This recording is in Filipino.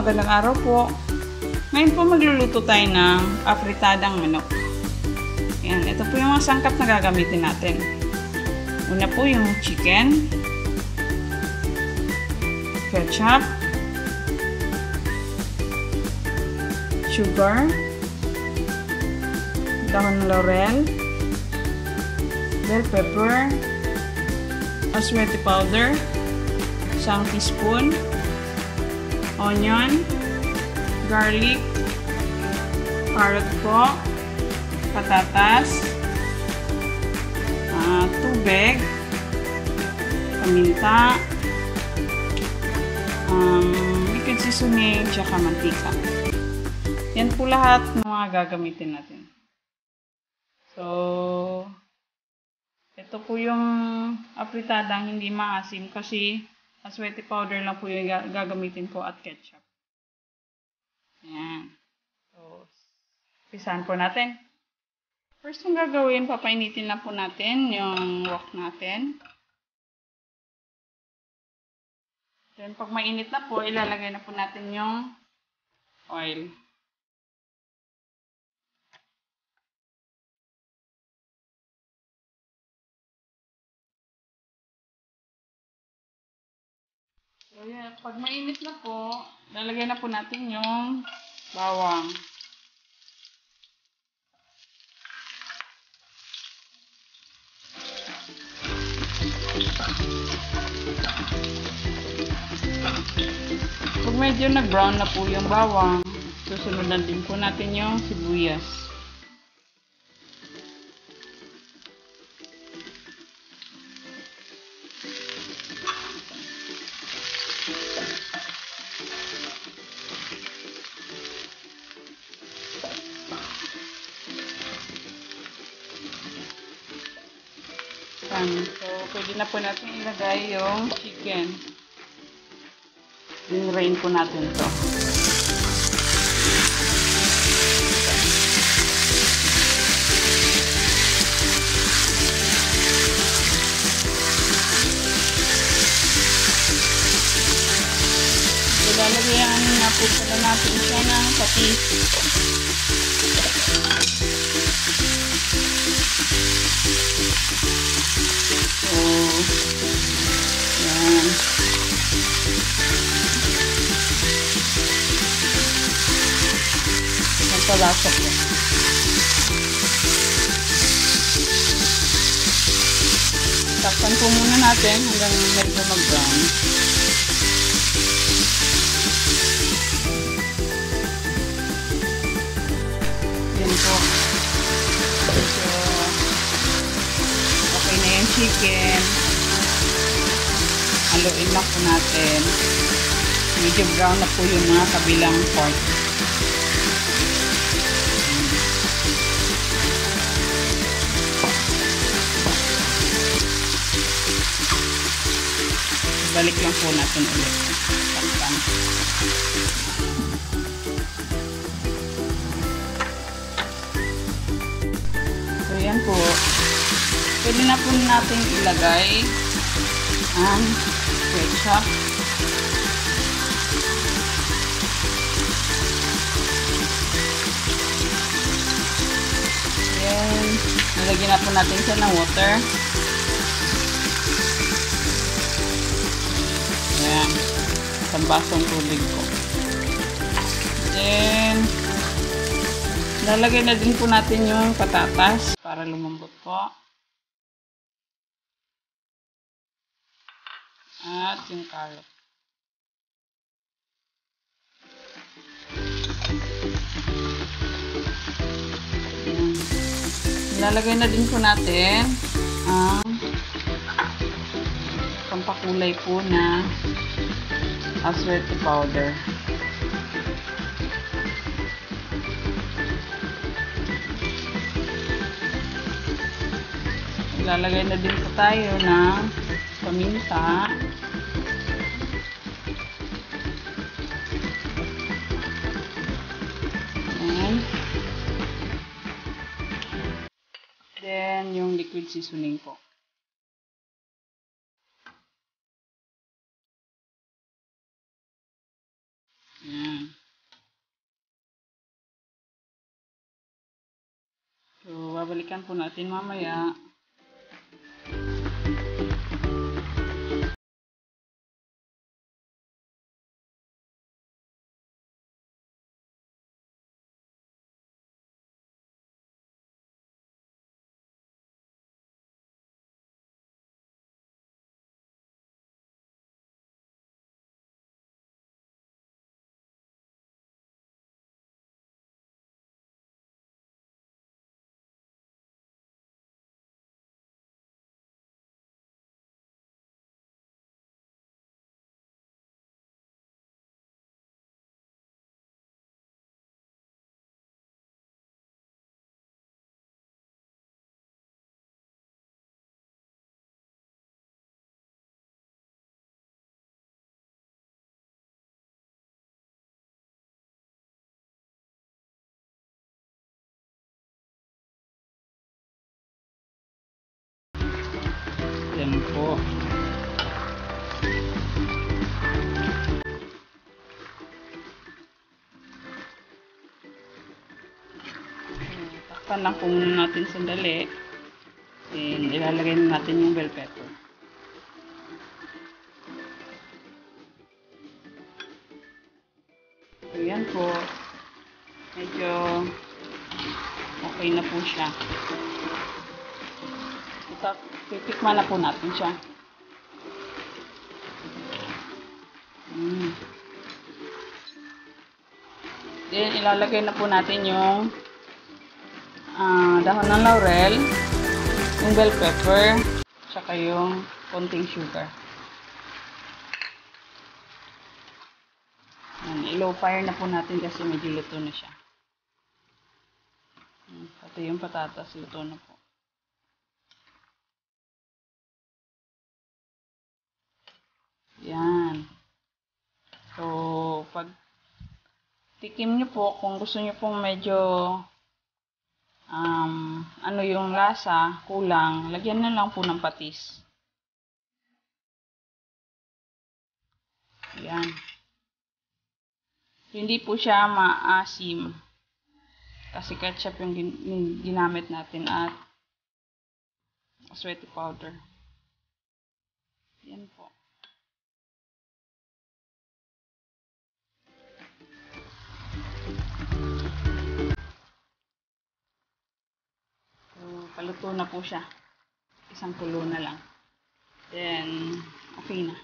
magandang araw po. Ngayon po magluluto tayo ng apritadang manok. Ayan, ito po yung mga sangkap na gagamitin natin. Una po yung chicken, ketchup, sugar, dahon laurel, bell pepper, aswete powder, isang teaspoon, onion, garlic, carrot po, patatas, tubig, paminta, liquid seasoning, tsaka mantika. Yan po lahat ng mga gagamitin natin. So, ito po yung apritadang hindi maasim kasi aswete powder lang po yung gagamitin ko at ketchup. Ayan. So, pisahan po natin. First yung gagawin, papainitin lang po natin yung wok natin. Then, pag mainit na po, ilalagay na po natin yung oil. So, yeah, pag mainit na po, lalagay na po natin yung bawang. Pag medyo nag-brown na po yung bawang, susunod na din po natin yung sibuyas. So, pwede na po natin ilagay yung chicken. I-drain po natin ito. Ilalagyan na po pala natin siya ng patis. So, yan. Yan palasok ko. Takpan po muna natin hanggang medyo mag-brown. Yan po. So, okay na yung chicken. Haluin lang po natin. Medyo brown na po yung mga kabilang part. Balik lang po natin ulit. Takpan. So, yan po. Pwede na po natin ilagay ang ketchup. Then, nilagyan na po natin siya ng water. Ayan. Isang basong tubig po. Then, lalagay na din po natin yung patatas para lumambot po. At yung carrot. Ayan. Lalagay na din po natin ang pampakulay po na aswete powder. Lalagay na din po tayo ng paminta. And then yung liquid seasoning po. Ayan. babalikan po natin mamaya. Yan po. Takpan lang po muna natin sandali. Then, ilalagay na natin yung bell pepper. So, yan po. Medyo okay na po siya. Titikman na po natin siya. Then, ilalagay na po natin yung dahon ng laurel, yung bell pepper, saka yung konting sugar. I-low fire na po natin kasi medyo luto na siya. Pati yung patatas, luto na po. Yan. So, pag tikim nyo po, kung gusto nyo pong medyo ano yung lasa, kulang, lagyan na lang po ng patis. Yan. Hindi po siya maasim. Kasi ketchup yung ginamit natin at sweaty powder. Yan po. So, paluto na po siya. Isang kulo na lang. Then, okay na.